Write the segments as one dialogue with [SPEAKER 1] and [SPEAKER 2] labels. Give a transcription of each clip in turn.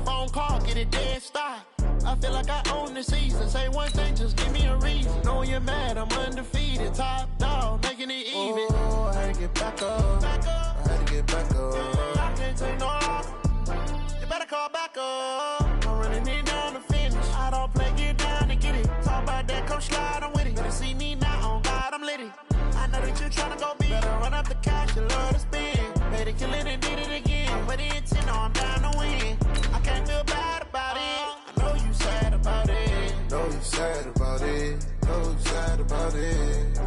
[SPEAKER 1] phone call, get it dead stop. I feel like I own the season. Say one thing, just give me a reason. Know you're mad, I'm undefeated. Top dog, making it even. Oh, I had to get back up. I had to get back up. I can't take no loss. You better call back up. I'm running it down to finish. I don't play, get down and get it. Talk about that, come slide, I'm with it. Better see me now, on God, I'm litty. I know that you're trying to go big. Better run up the cash, you love to spend. Made it, kill it, and did it again. But the intent, no, I'm down to win. I can't feel bad about it. I know you sad about it. Know you sad about it. Know you sad about it.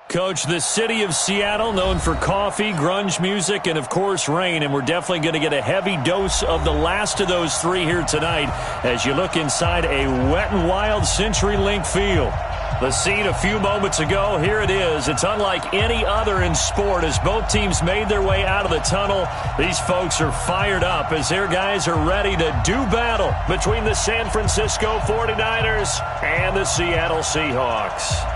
[SPEAKER 2] Coach, the city of Seattle, known for coffee, grunge music, and, of course, rain. And we're definitely going to get a heavy dose of the last of those three here tonight as you look inside a wet and wild CenturyLink field. The scene a few moments ago, here it is. It's unlike any other in sport as both teams made their way out of the tunnel. These folks are fired up as their guys are ready to do battle between the San Francisco 49ers and the Seattle Seahawks.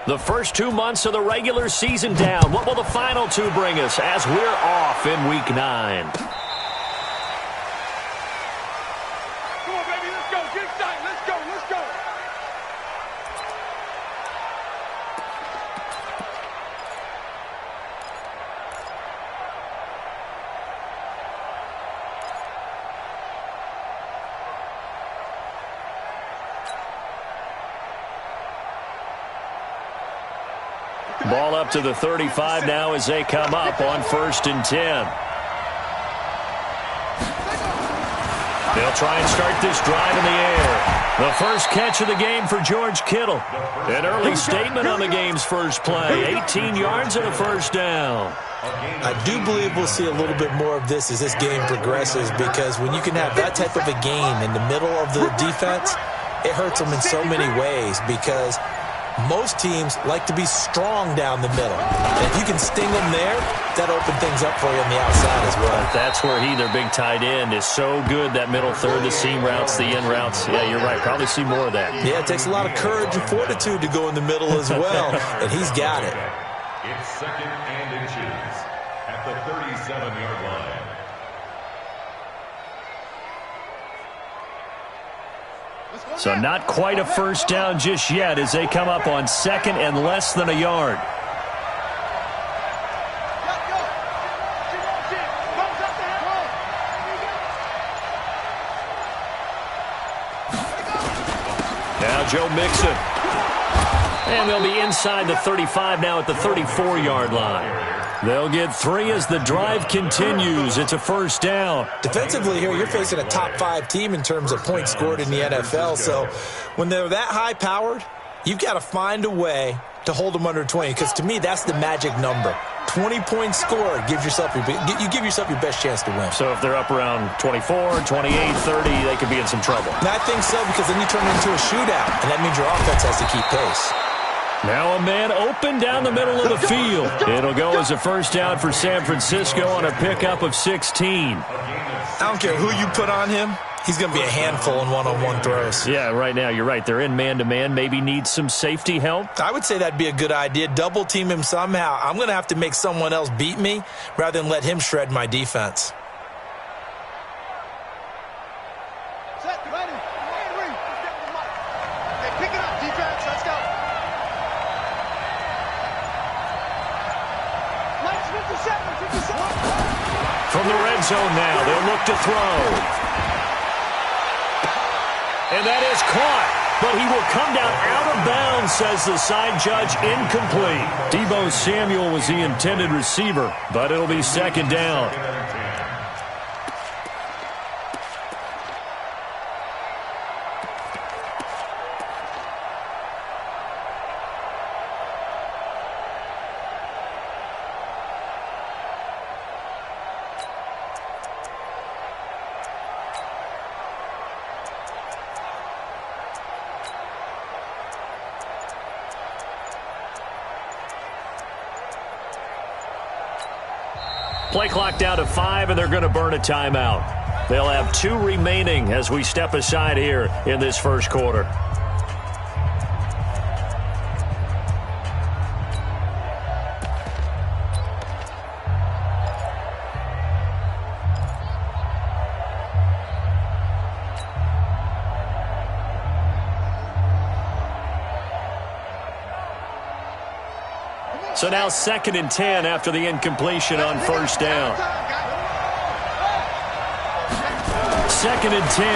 [SPEAKER 2] The first 2 months of the regular season down. What will the final two bring us as we're off in Week 9?
[SPEAKER 3] Come on, baby, let's go. Get excited. Let's go. Let's go.
[SPEAKER 2] Ball up to the 35 now as they come up on 1st and 10. They'll try and start this drive in the air. The first catch of the game for George Kittle. An early statement on the game's first play. 18 yards and a first down.
[SPEAKER 4] I do believe we'll see a little bit more of this as this game progresses, because when you can have that type of a game in the middle of the defense, it hurts them in so many ways, because most teams like to be strong down the middle. And if you can sting them there, that opens things up for you on the outside as well.
[SPEAKER 2] That's where their big tight end, is so good, that middle third, the seam routes, the in routes. Yeah, you're right. Probably see more of that.
[SPEAKER 4] Yeah, it takes a lot of courage and fortitude to go in the middle as well, and he's got it.
[SPEAKER 5] It's 2nd and inches at the 37-yard line.
[SPEAKER 2] So not quite a first down just yet as they come up on 2nd and less than a yard. Now Joe Mixon. And they'll be inside the 35 now at the 34-yard line. They'll get 3 as the drive continues. It's a first down.
[SPEAKER 4] Defensively here, you're facing a top 5 team in terms of points scored in the NFL. So when they're that high-powered, you've got to find a way to hold them under 20, because to me, that's the magic number. 20 points scored gives yourself you give yourself your best chance to win.
[SPEAKER 2] So if they're up around 24, 28, 30, they could be in some trouble.
[SPEAKER 4] And I think so, because then you turn it into a shootout, and that means your offense has to keep pace.
[SPEAKER 2] Now a man open down the middle of the field. It'll go as a first down for San Francisco on a pickup of 16.
[SPEAKER 4] I don't care who you put on him. He's going to be a handful in one-on-one throws.
[SPEAKER 2] Yeah, right now, you're right. They're in man-to-man. Maybe need some safety help.
[SPEAKER 4] I would say that'd be a good idea. Double team him somehow. I'm going to have to make someone else beat me rather than let him shred my defense.
[SPEAKER 3] Set, ready. Hey, pick it up, defense. Let's go. Lights 57.
[SPEAKER 2] From the red zone now, they'll look to throw. And that is caught, but he will come down out of bounds, says the side judge. Incomplete. Deebo Samuel was the intended receiver, but it'll be 2nd down. Play clock down to 5, and they're going to burn a timeout. They'll have 2 remaining as we step aside here in this first quarter. So now 2nd and 10 after the incompletion on first down. 2nd and 10.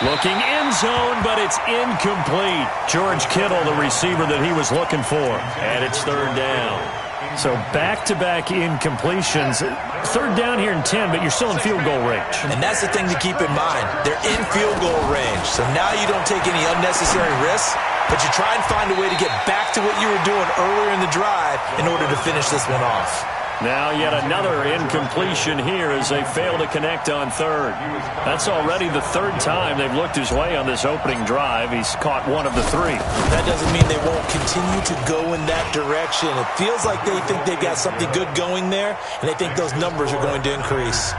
[SPEAKER 2] Looking end zone, but it's incomplete. George Kittle, the receiver that he was looking for. And it's 3rd down. So back-to-back incompletions. 3rd down here in 10, but you're still in field goal range.
[SPEAKER 4] And that's the thing to keep in mind. They're in field goal range. So now you don't take any unnecessary risks, but you try and find a way to get back to what you were doing earlier in the drive in order to finish this one off.
[SPEAKER 2] Now yet another incompletion here as they fail to connect on 3rd. That's already the 3rd time they've looked his way on this opening drive. He's caught 1 of the 3.
[SPEAKER 4] That doesn't mean they won't continue to go in that direction. It feels like they think they've got something good going there, and they think those numbers are going to increase.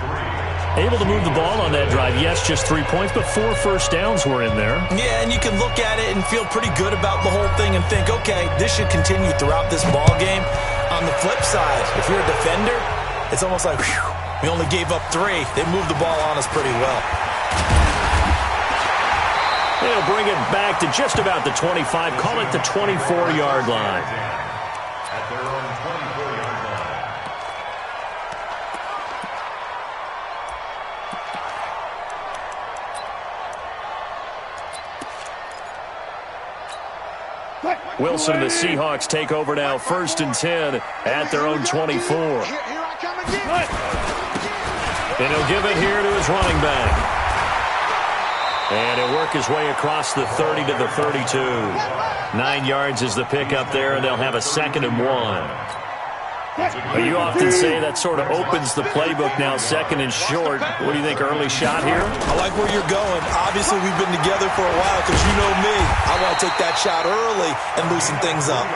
[SPEAKER 2] Able to move the ball on that drive. Yes, just 3 points, but 4 first downs were in there.
[SPEAKER 4] Yeah, and you can look at it and feel pretty good about the whole thing and think, okay, this should continue throughout this ball game. On the flip side, if you're a defender, it's almost like, whew, we only gave up 3. They moved the ball on us pretty well.
[SPEAKER 2] They'll bring it back to just about the 25. Call it the 24-yard line.
[SPEAKER 5] At their own 24-yard line.
[SPEAKER 2] Wilson and the Seahawks take over now, 1st and 10 at their own 24. And he'll give it here to his running back. And he'll work his way across the 30 to the 32. 9 yards is the pickup there, and they'll have a 2nd and 1. You often say that sort of opens the playbook now, 2nd and short. What do you think, early shot here?
[SPEAKER 4] I like where you're going. Obviously, we've been together for a while because you know me. I want to take that shot early and loosen things up.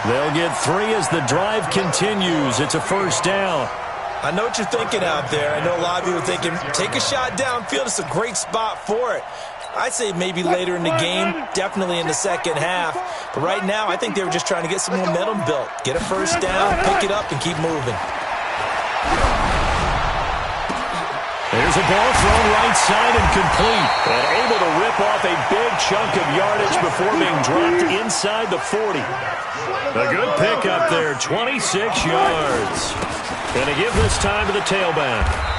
[SPEAKER 2] They'll get 3 as the drive continues. It's a 1st down.
[SPEAKER 4] I know what you're thinking out there. I know a lot of you are thinking, take a shot downfield. It's a great spot for it. I'd say maybe later in the game, definitely in the second half. But right now, I think they were just trying to get some momentum built. Get a 1st down, pick it up, and keep moving.
[SPEAKER 2] There's a ball thrown right side and complete. And able to rip off a big chunk of yardage before being dropped inside the 40. A good pickup there, 26 yards. Going to give this time to the tailback.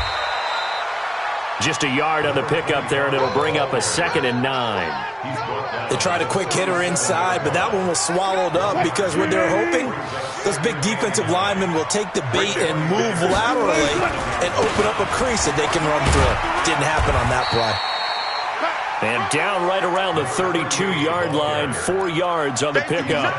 [SPEAKER 2] Just a yard on the pickup there, and it'll bring up a 2nd and 9.
[SPEAKER 4] They tried a quick hitter inside, but that one was swallowed up because what they're hoping, those big defensive linemen will take the bait and move laterally and open up a crease that they can run through. Didn't happen on that play.
[SPEAKER 2] And down right around the 32-yard line, 4 yards on the pickup.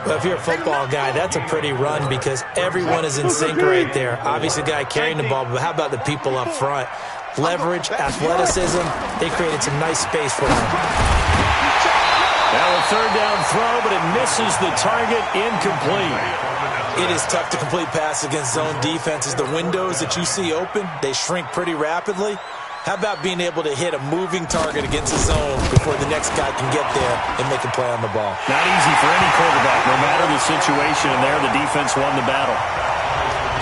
[SPEAKER 4] Well, if you're a football guy, that's a pretty run because everyone is in sync right there. Obviously, the guy carrying the ball, but how about the people up front? Leverage, athleticism, they created some nice space for him.
[SPEAKER 2] Now a 3rd down throw, but it misses the target, incomplete.
[SPEAKER 4] It is tough to complete passes against zone defenses. The windows that you see open, they shrink pretty rapidly. How about being able to hit a moving target against a zone before the next guy can get there and make a play on the ball?
[SPEAKER 2] Not easy for any quarterback, no matter the situation, and there the defense won the battle.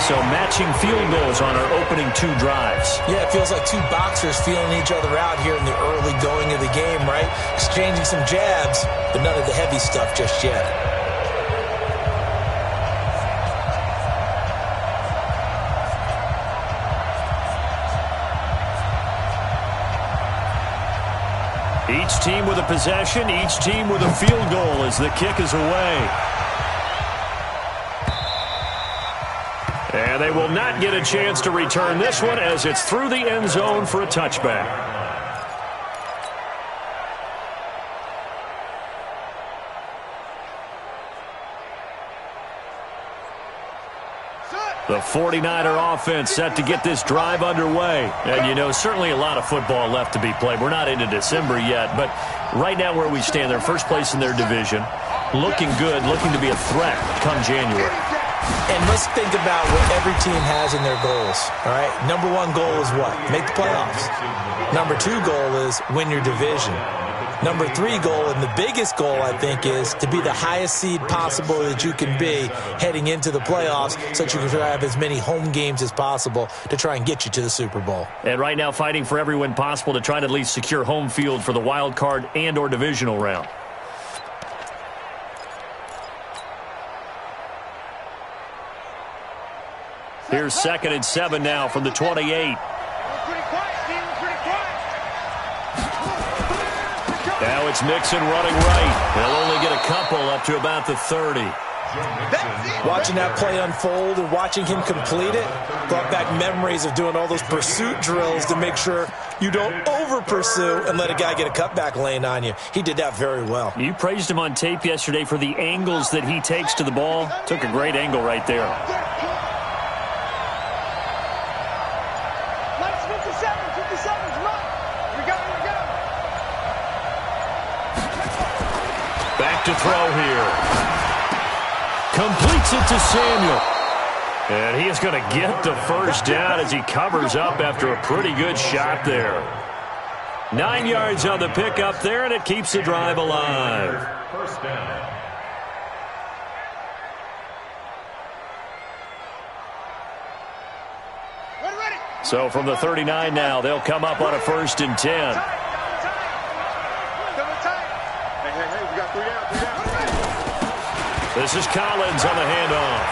[SPEAKER 2] So matching field goals on our opening 2 drives.
[SPEAKER 4] Yeah, it feels like 2 boxers feeling each other out here in the early going of the game, right? Exchanging some jabs, but none of the heavy stuff just yet.
[SPEAKER 2] Each team with a possession, each team with a field goal as the kick is away. And they will not get a chance to return this one as it's through the end zone for a touchback. The 49er offense set to get this drive underway. And, you know, certainly a lot of football left to be played. We're not into December yet, but right now where we stand, they're first place in their division. Looking good, looking to be a threat come January.
[SPEAKER 4] And let's think about what every team has in their goals, all right? Number 1 goal is what? Make the playoffs. Number 2 goal is win your division. Number 3 goal, and the biggest goal, I think, is to be the highest seed possible that you can be heading into the playoffs so that you can have as many home games as possible to try and get you to the Super Bowl.
[SPEAKER 2] And right now fighting for every win possible to try to at least secure home field for the wild card and or divisional round. Here's 2nd and 7 now from the 28. Now it's Mixon running right. They'll only get a couple up to about the 30.
[SPEAKER 4] Watching that play unfold and watching him complete it brought back memories of doing all those pursuit drills to make sure you don't over-pursue and let a guy get a cutback lane on you. He did that very well.
[SPEAKER 2] You praised him on tape yesterday for the angles that he takes to the ball. Took a great angle right there. Back to throw here. Completes it to Samuel. And he is going to get the 1st down as he covers up after a pretty good shot there. 9 yards on the pickup there, and it keeps the drive alive.
[SPEAKER 5] 1st down.
[SPEAKER 2] So from the 39 now, they'll come up on a 1st and 10. This is Collins on the handoff.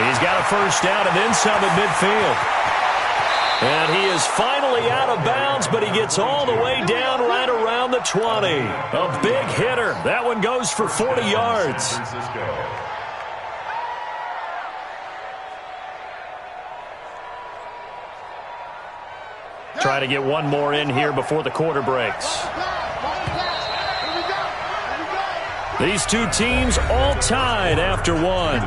[SPEAKER 2] He's got a 1st down and then some at midfield. And he is finally out of bounds, but he gets all the way down right around the 20. A big hitter. That one goes for 40 yards. Try to get one more in here before the quarter breaks. These two teams all tied after one.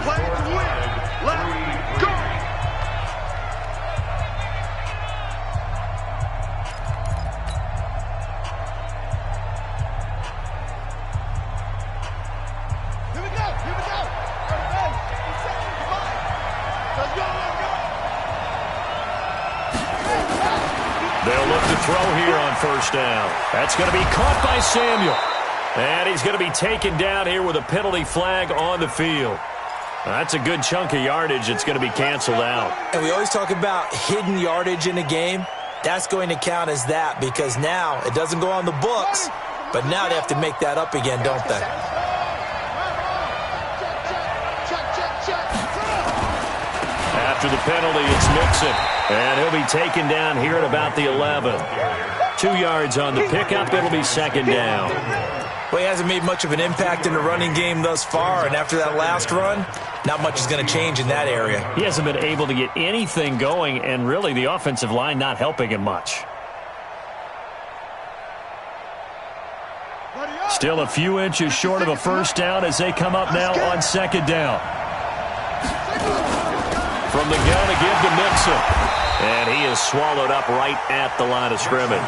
[SPEAKER 2] They'll look to throw here on first down. That's going to be caught by Samuel. And he's going to be taken down here with a penalty flag on the field. That's a good chunk of yardage. It's going to be canceled out.
[SPEAKER 4] And we always talk about hidden yardage in a game. That's going to count as that because now it doesn't go on the books, but now they have to make that up again, don't they?
[SPEAKER 2] After the penalty, it's Mixon. And he'll be taken down here at about the 11. 2 yards on the pickup. It'll be second down.
[SPEAKER 4] Well, he hasn't made much of an impact in the running game thus far, and after that last run, not much is going to change in that area.
[SPEAKER 2] He hasn't been able to get anything going, and really the offensive line not helping him much. Still a few inches short of a first down as they come up now on second down. From the gun again to Mixon. And he is swallowed up right at the line of scrimmage.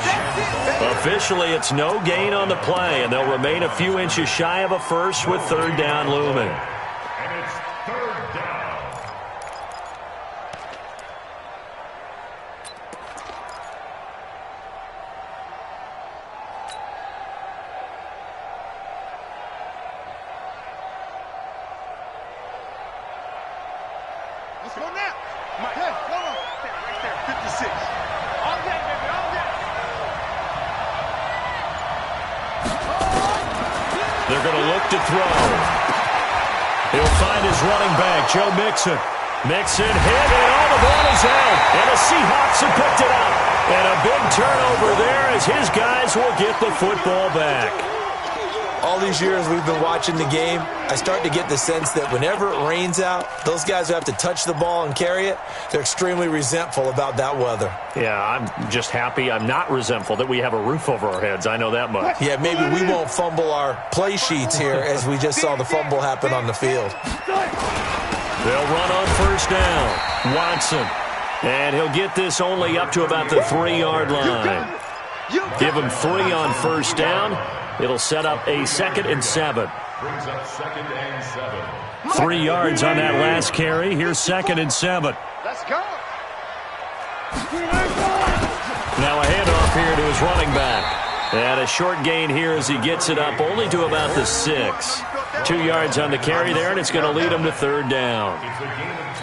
[SPEAKER 2] Officially, it's no gain on the play, and they'll remain a few inches shy of a first with third down looming.
[SPEAKER 5] And it's third down.
[SPEAKER 3] Let's go now. Mike, hey, come on. Right there, 56. All day, baby, all day.
[SPEAKER 2] They're going to look to throw. He'll find his running back, Joe Mixon. Mixon hit, and all the ball is out. And the Seahawks have picked it up. And a big turnover there as his guys will get the football back.
[SPEAKER 4] All these years we've been watching the game, I start to get the sense that whenever it rains out, those guys who have to touch the ball and carry it, they're extremely resentful about that weather.
[SPEAKER 2] Yeah, I'm just happy I'm not resentful that we have a roof over our heads. I know that much.
[SPEAKER 4] Yeah, maybe we won't fumble our play sheets here as we just saw the fumble happen on the field.
[SPEAKER 2] They'll run on first down. Watson. And he'll get this only up to about the 3-yard line. Give him 3 on first down. It'll set up a 2nd and 7.
[SPEAKER 5] Brings up 2nd and 7.
[SPEAKER 2] 3 yards on that last carry. Here's 2nd and 7.
[SPEAKER 3] Let's go.
[SPEAKER 2] Now a handoff here to his running back. And a short gain here as he gets it up only to about the 6. 2 yards on the carry there, and it's going to lead him to third down.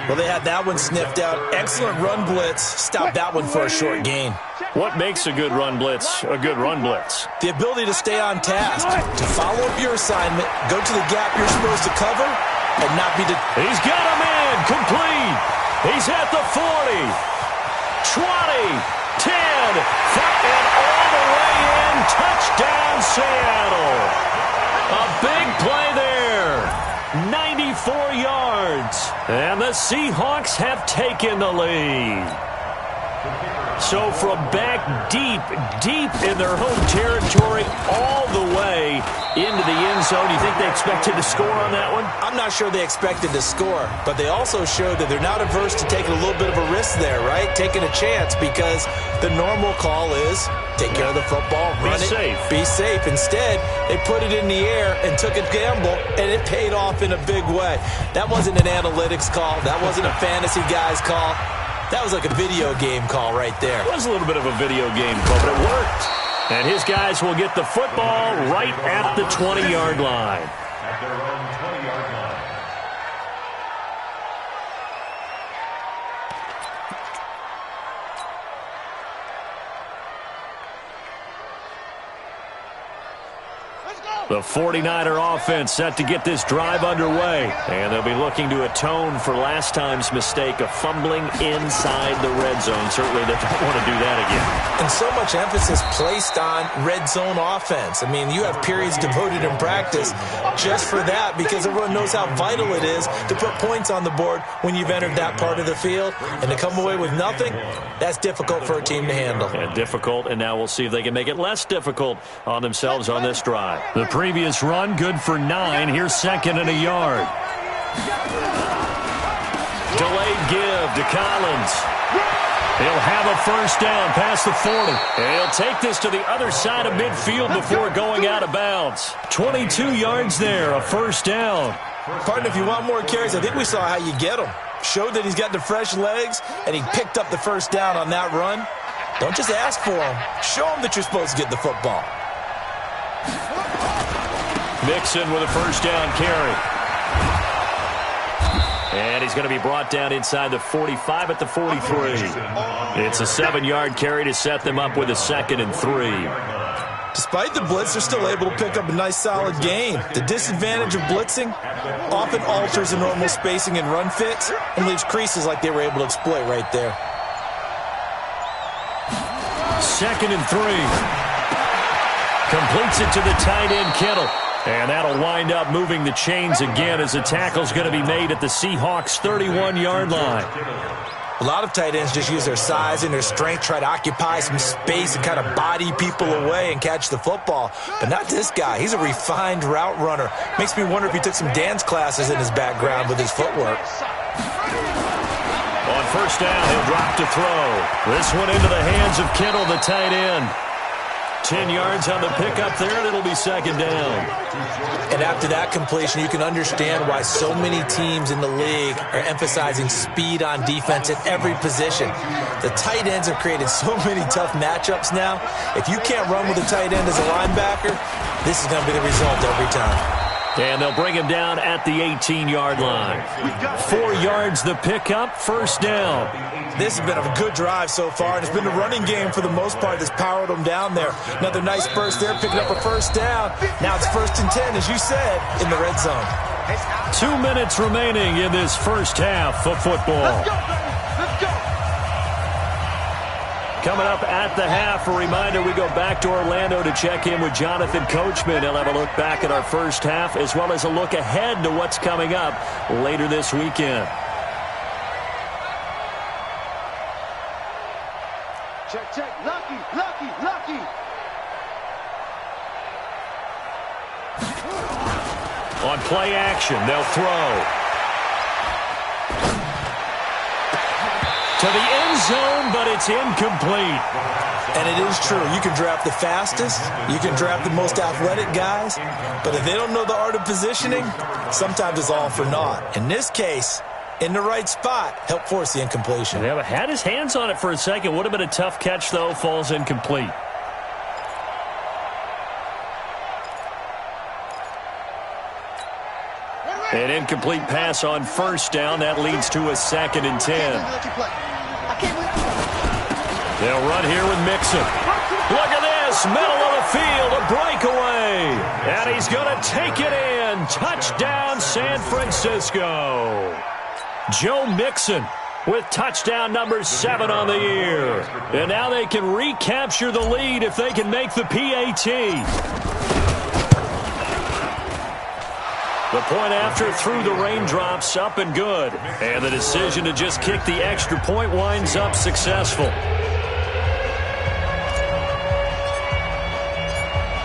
[SPEAKER 4] Well, they had that one sniffed out. Excellent run blitz. Stop that one for a short gain.
[SPEAKER 2] What makes a good run blitz a good run blitz?
[SPEAKER 4] The ability to stay on task, to follow up your assignment, go to the gap you're supposed to cover, and not be...
[SPEAKER 2] He's got a man complete. He's at the 40, 20, 10, and all the way in. Touchdown, Seattle. A big play there. 94 yards. And the Seahawks have taken the lead. So from back deep in their home territory all the way into the end zone, you think they expected to score on that one?
[SPEAKER 4] I'm not sure they expected to score, but they also showed that they're not averse to taking a little bit of a risk there, right? Taking a chance because the normal call is take care of the football, run it, be safe. Instead, they put it in the air and took a gamble, and it paid off in a big way. That wasn't an analytics call. That wasn't a fantasy guy's call. That was like a video game call right there.
[SPEAKER 2] It was a little bit of a video game call, but it worked. And his guys will get the football right at the 20-yard line.
[SPEAKER 5] At their own 20-yard line.
[SPEAKER 2] The 49er offense set to get this drive underway. And they'll be looking to atone for last time's mistake of fumbling inside the red zone. Certainly they don't want to do that again.
[SPEAKER 4] And so much emphasis placed on red zone offense. I mean, you have periods devoted in practice just for that because everyone knows how vital it is to put points on the board when you've entered that part of the field. And to come away with nothing, that's difficult for a team to handle.
[SPEAKER 2] And difficult, and now we'll see if they can make it less difficult on themselves on this drive. The previous run, good for 9. Here's second and a yard. Delayed give to Collins. He'll have a first down past the 40. And he'll take this to the other side of midfield before going out of bounds. 22 yards there, a first down.
[SPEAKER 4] Partner, if you want more carries, I think we saw how you get him. Showed that he's got the fresh legs, and he picked up the first down on that run. Don't just ask for him. Show him that you're supposed to get the football.
[SPEAKER 2] Mixon with a first down carry. And he's going to be brought down inside the 45 at the 43. It's a 7-yard carry to set them up with a 2nd and 3.
[SPEAKER 4] Despite the blitz, they're still able to pick up a nice solid gain. The disadvantage of blitzing often alters the normal spacing and run fits and leaves creases like they were able to exploit right there.
[SPEAKER 2] 2nd and 3. Completes it to the tight end, Kittle. And that'll wind up moving the chains again as the tackle's going to be made at the Seahawks' 31-yard line.
[SPEAKER 4] A lot of tight ends just use their size and their strength, try to occupy some space and kind of body people away and catch the football. But not this guy. He's a refined route runner. Makes me wonder if he took some dance classes in his background with his footwork.
[SPEAKER 2] On first down, he'll drop to throw. This one into the hands of Kittle, the tight end. 10 yards on the pickup there, and it'll be 2nd down.
[SPEAKER 4] And after that completion, you can understand why so many teams in the league are emphasizing speed on defense at every position. The tight ends have created so many tough matchups now. If you can't run with a tight end as a linebacker, this is going to be the result every time.
[SPEAKER 2] And they'll bring him down at the 18-yard line. 4 yards the pickup, first down.
[SPEAKER 4] This has been a good drive so far, and it's been the running game for the most part that's powered them down there. Another nice burst there, picking up a first down. Now it's 1st and 10, as you said, in the red zone.
[SPEAKER 2] 2 minutes remaining in this first half of football.
[SPEAKER 3] Let's go.
[SPEAKER 2] Coming up at the half, a reminder, we go back to Orlando to check in with Jonathan Coachman. He'll have a look back at our first half as well as a look ahead to what's coming up later this weekend.
[SPEAKER 3] Check, check. Lucky, lucky, lucky.
[SPEAKER 2] On play action, they'll throw. To the end zone, but it's incomplete.
[SPEAKER 4] And it is true. You can draft the fastest. You can draft the most athletic guys. But if they don't know the art of positioning, sometimes it's all for naught. In this case, in the right spot, help force the incompletion.
[SPEAKER 2] Yeah, but had his hands on it for a second. Would have been a tough catch, though. Falls incomplete. An incomplete pass on first down. That leads to a 2nd and 10. They'll run here with Mixon. Look at this. Middle of the field. A breakaway. And he's going to take it in. Touchdown, San Francisco. Joe Mixon with touchdown number 7 on the year. And now they can recapture the lead if they can make the PAT. The point after through the raindrops, up and good. And the decision to just kick the extra point winds up successful.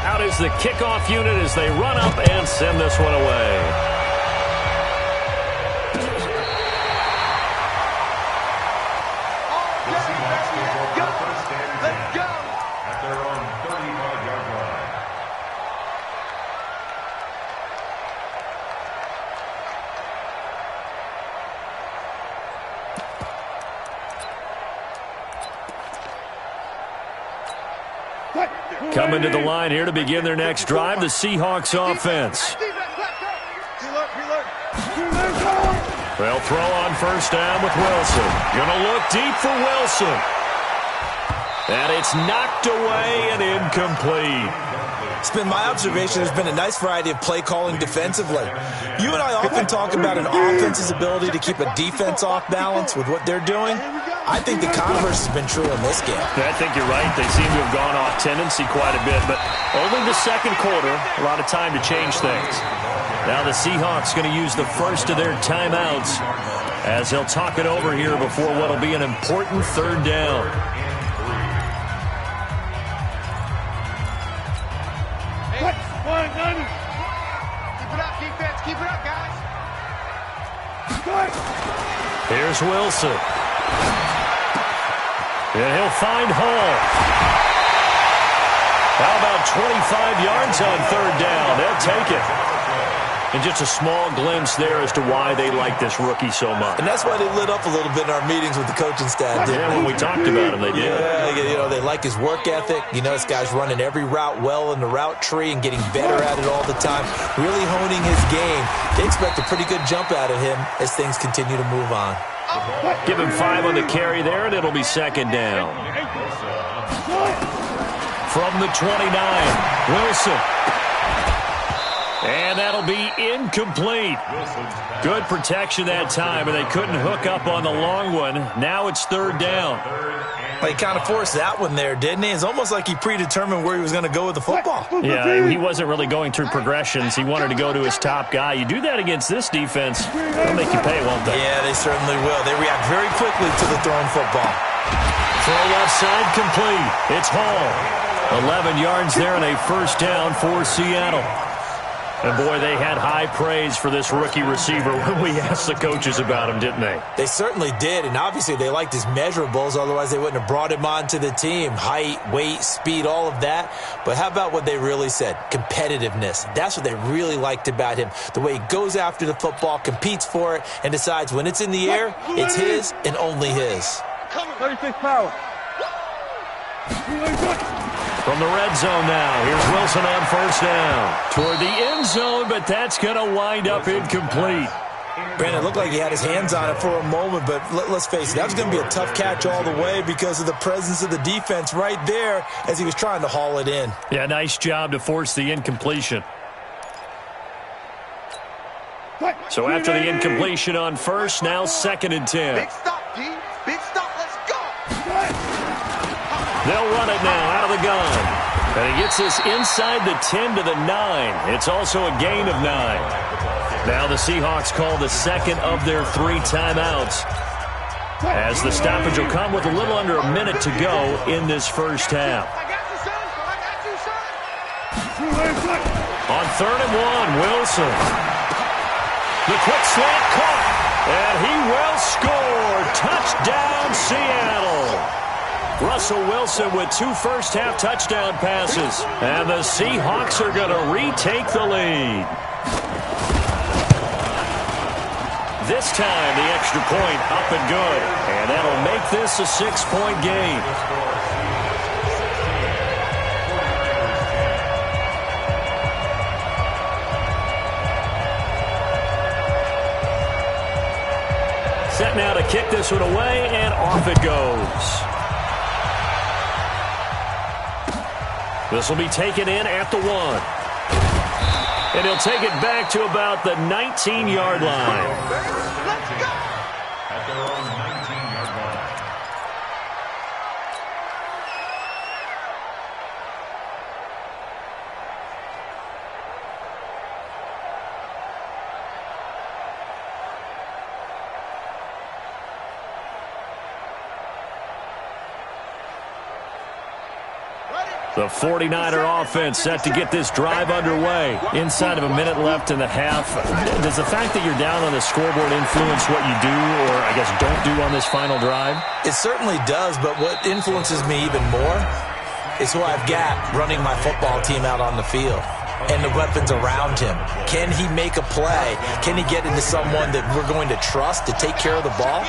[SPEAKER 2] Out is the kickoff unit as they run up and send this one away.
[SPEAKER 3] Let's go.
[SPEAKER 5] At their own 35-yard line.
[SPEAKER 2] Coming to the line here to begin their next drive, the Seahawks offense. They'll throw on first down with Wilson. Gonna look deep for Wilson. And it's knocked away and incomplete.
[SPEAKER 4] It's been my observation there's been a nice variety of play calling defensively. You and I often talk about an offense's ability to keep a defense off balance with what they're doing. I think the converse has been true in this game.
[SPEAKER 2] I think you're right. They seem to have gone off tendency quite a bit, but only the second quarter, a lot of time to change things. Now the Seahawks going to use the first of their timeouts as they'll talk it over here before what will be an important third down.
[SPEAKER 3] Keep it up, defense. Keep it up, guys.
[SPEAKER 2] Here's Wilson. And he'll find Hall. How about 25 yards on third down? They'll take it. And just a small glimpse there as to why they like this rookie so much.
[SPEAKER 4] And that's why they lit up a little bit in our meetings with the coaching staff, didn't they?
[SPEAKER 2] When we talked about him, they did.
[SPEAKER 4] Yeah, they like his work ethic. This guy's running every route well in the route tree and getting better at it all the time, really honing his game. They expect a pretty good jump out of him as things continue to move on.
[SPEAKER 2] Give him 5 on the carry there, and it'll be second down. From the 29, Wilson. And that'll be incomplete. Good protection that time, and they couldn't hook up on the long one. Now it's third down.
[SPEAKER 4] He kind of forced that one there, didn't he? It's almost like he predetermined where he was going to go with the football.
[SPEAKER 2] Yeah, he wasn't really going through progressions. He wanted to go to his top guy. You do that against this defense, they'll make you pay, won't they?
[SPEAKER 4] Yeah, they certainly will. They react very quickly to the thrown football.
[SPEAKER 2] Throw left side complete. It's Hall. 11 yards there and a first down for Seattle. And, boy, they had high praise for this rookie receiver when we asked the coaches about him, didn't they?
[SPEAKER 4] They certainly did, and obviously they liked his measurables. Otherwise, they wouldn't have brought him onto the team. Height, weight, speed, all of that. But how about what they really said? Competitiveness. That's what they really liked about him. The way he goes after the football, competes for it, and decides when it's in the air, it's his and only his.
[SPEAKER 3] 36 power.
[SPEAKER 2] From the red zone now, here's Wilson on first down. Toward the end zone, but that's going to wind up incomplete.
[SPEAKER 4] Brandon, it looked like he had his hands on it for a moment, but let's face it, that was going to be a tough catch all the way because of the presence of the defense right there as he was trying to haul it in.
[SPEAKER 2] Yeah, nice job to force the incompletion. So after the incompletion on first, now second and 10.
[SPEAKER 3] Big stop, D. Big stop. Let's go.
[SPEAKER 2] They'll run it now out of the gun. And he gets this inside the 10 to the 9. It's also a gain of 9. Now the Seahawks call the second of their 3 timeouts, as the stoppage will come with a little under a minute to go in this first half.
[SPEAKER 3] I got you, son.
[SPEAKER 2] On third and 1, Wilson. The quick slant caught, and he will score. Touchdown, Seattle. Russell Wilson with 2 first-half touchdown passes. And the Seahawks are going to retake the lead. This time, the extra point up and good. And that'll make this a 6-point game. Set now to kick this one away, and off it goes. This will be taken in at the 1. And he'll take it back to about the 19-yard line.
[SPEAKER 3] Let's go.
[SPEAKER 5] At their own 19-yard line.
[SPEAKER 2] The 49er offense set to get this drive underway. Inside of a minute left in the half. Does the fact that you're down on the scoreboard influence what you do, or I guess don't do on this final drive?
[SPEAKER 4] It certainly does, but what influences me even more is who I've got running my football team out on the field and the weapons around him. Can he make a play? Can he get into someone that we're going to trust to take care of the ball?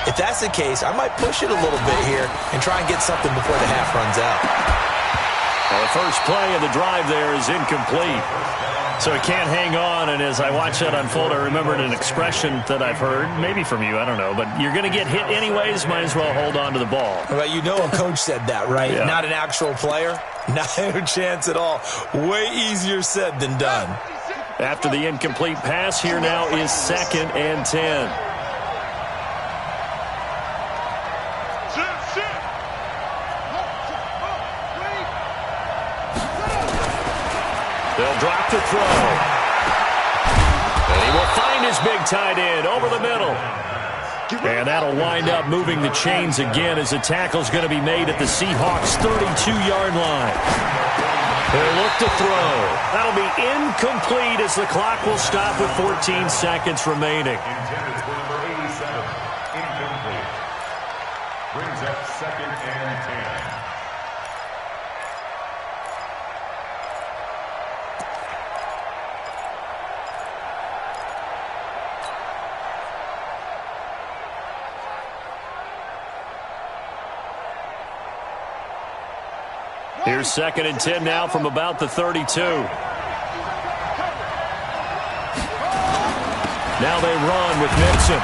[SPEAKER 4] If that's the case, I might push it a little bit here and try and get something before the half runs out.
[SPEAKER 2] Well, the first play of the drive there is incomplete. So he can't hang on, and as I watch that unfold, I remembered an expression that I've heard, maybe from you, I don't know, but you're going to get hit anyways, might as well hold on to the ball.
[SPEAKER 4] Well, you know a coach said that, right?
[SPEAKER 2] Yeah.
[SPEAKER 4] Not an actual player. No chance at all. Way easier said than done.
[SPEAKER 2] After the incomplete pass, here now is 2nd and 10. They'll drop to throw. And he will find his big tight end over the middle. And that'll wind up moving the chains again as the tackle's going to be made at the Seahawks' 32-yard line. They'll look to throw. That'll be incomplete as the clock will stop with 14 seconds remaining.
[SPEAKER 5] Intended for number 87. Incomplete. Brings up 2nd and 10.
[SPEAKER 2] Here's 2nd and 10 now from about the 32. Now they run with Mixon.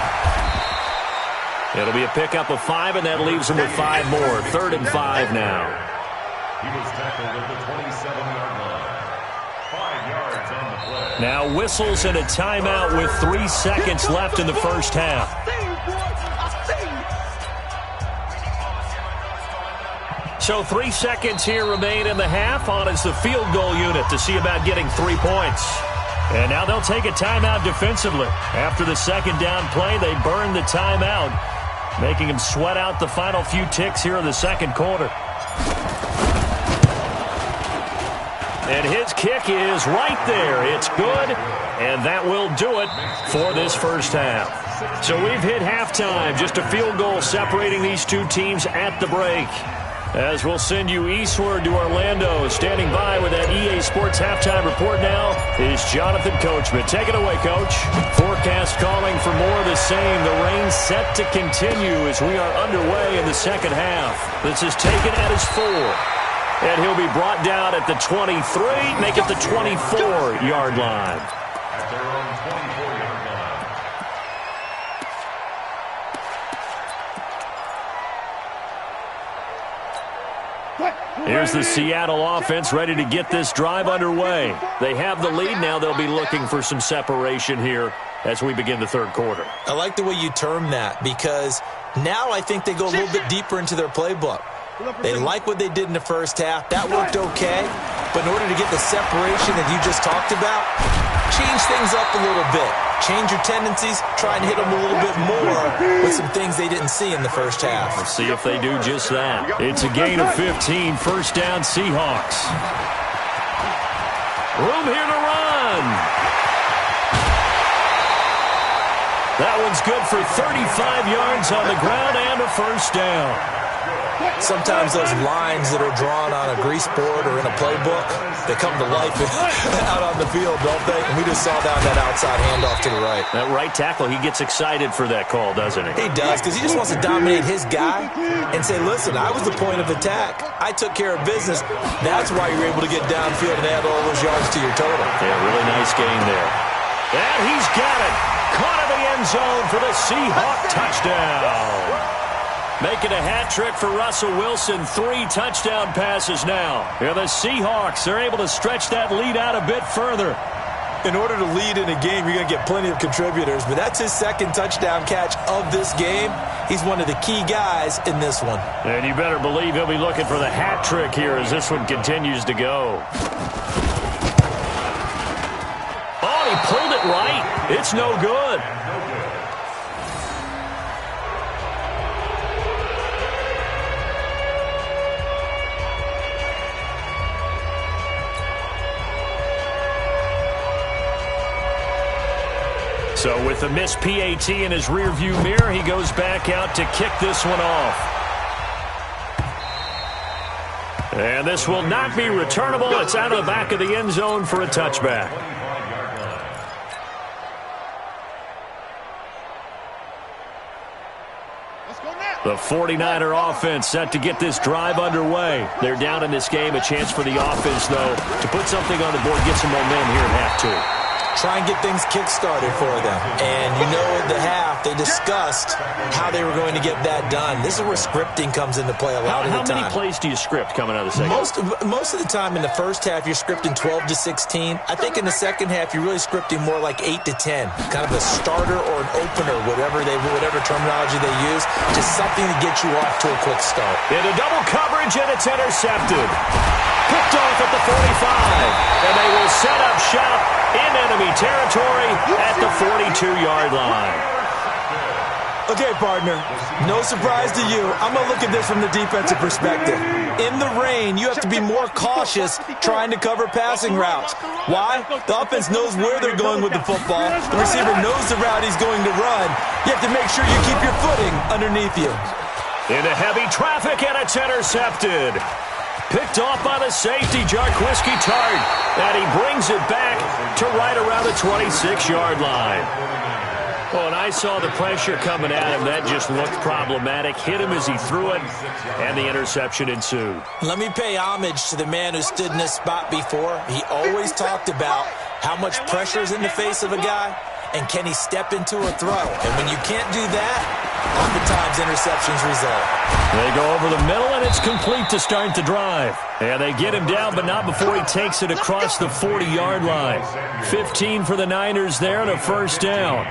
[SPEAKER 2] It'll be a pickup of 5, and that leaves them with 5 more. 3rd and 5 now.
[SPEAKER 5] He was tackled at the 27-yard line. 5 yards on the play.
[SPEAKER 2] Now whistles and a timeout with 3 seconds left in the first half. So 3 seconds here remain in the half. On is the field goal unit to see about getting 3 points. And now they'll take a timeout defensively. After the second down play, they burn the timeout, making them sweat out the final few ticks here in the second quarter. And his kick is right there. It's good, and that will do it for this first half. So we've hit halftime. Just a field goal separating these two teams at the break. As we'll send you eastward to Orlando. Standing by with that EA Sports halftime report now is Jonathan Coachman. Take it away, Coach. Forecast calling for more of the same. The rain set to continue as we are underway in the second half. This is taken at his 4. And he'll be brought down at the 23, make it the 24-yard line.
[SPEAKER 5] At their own 24-yard line.
[SPEAKER 2] Here's the Seattle offense ready to get this drive underway. They have the lead. Now they'll be looking for some separation here as we begin the third quarter.
[SPEAKER 4] I like the way you term that because now I think they go a little bit deeper into their playbook. They like what they did in the first half. That worked okay. But in order to get the separation that you just talked about, change things up a little bit. Change your tendencies. Try and hit them a little bit more with some things they didn't see in the first half.
[SPEAKER 2] Let's see if they do just that. It's a gain of 15. First down, Seahawks. Room here to run. That one's good for 35 yards on the ground and a first down.
[SPEAKER 4] Sometimes those lines that are drawn on a grease board or in a playbook, they come to life out on the field, don't they? And we just saw down that outside handoff to the right.
[SPEAKER 2] That right tackle, he gets excited for that call, doesn't he?
[SPEAKER 4] He does, because he just wants to dominate his guy and say, listen, I was the point of attack. I took care of business. That's why you're able to get downfield and add all those yards to your total.
[SPEAKER 2] Yeah, really nice game there. And he's got it. Caught in the end zone for the Seahawk touchdown. Making a hat trick for Russell Wilson. 3 touchdown passes now. And the Seahawks are able to stretch that lead out a bit further.
[SPEAKER 4] In order to lead in a game, you're going to get plenty of contributors, but that's his second touchdown catch of this game. He's one of the key guys in this one.
[SPEAKER 2] And you better believe he'll be looking for the hat trick here as this one continues to go. Oh, he pulled it right. It's no good. So with the missed PAT in his rearview mirror, he goes back out to kick this one off. And this will not be returnable. It's out of the back of the end zone for a touchback. The 49er offense set to get this drive underway. They're down in this game. A chance for the offense, though, to put something on the board, get some momentum here at half 2.
[SPEAKER 4] try and get things kick-started for them. And you know at the half, they discussed how they were going to get that done. This is where scripting comes into play a lot of the time.
[SPEAKER 2] How many plays do you script coming out of the second?
[SPEAKER 4] Most of the time in the first half, you're scripting 12 to 16. I think in the second half, you're really scripting more like 8 to 10. Kind of a starter or an opener, whatever terminology they use, just something to get you off to a quick start.
[SPEAKER 2] Into double coverage, and it's intercepted. Picked off at the 45, and they will set up shop in enemy territory at the 42-yard line.
[SPEAKER 4] Okay, partner, no surprise to you. I'm going to look at this from the defensive perspective. In the rain, you have to be more cautious trying to cover passing routes. Why? The offense knows where they're going with the football. The receiver knows the route he's going to run. You have to make sure you keep your footing underneath you.
[SPEAKER 2] Into heavy traffic, and it's intercepted. Picked off by the safety, Jarquiski Tart, and he brings it back to right around the 26-yard line. Well, and I saw the pressure coming at him. That just looked problematic. Hit him as he threw it, and the interception ensued.
[SPEAKER 4] Let me pay homage to the man who stood in this spot before. He always talked about how much pressure is in the face of a guy, and can he step into a throw. And when you can't do that, oftentimes interceptions result.
[SPEAKER 2] They go over the middle, and it's complete to start the drive. And they get him down, but not before he takes it across the 40-yard line. 15 for the Niners there, and a first down.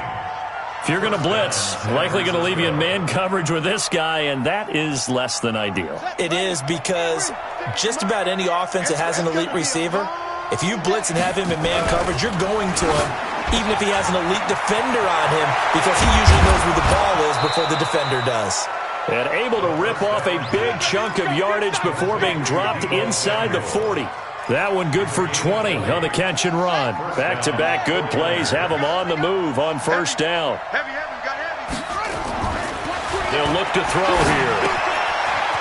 [SPEAKER 2] If you're going to blitz, likely going to leave you in man coverage with this guy, and that is less than ideal.
[SPEAKER 4] It is, because just about any offense that has an elite receiver, if you blitz and have him in man coverage, you're going to him, even if he has an elite defender on him, because he usually knows where the ball is before the defender does.
[SPEAKER 2] And able to rip off a big chunk of yardage before being dropped inside the 40. That one good for 20 on the catch and run. Back-to-back good plays have them on the move on first down. They'll look to throw here.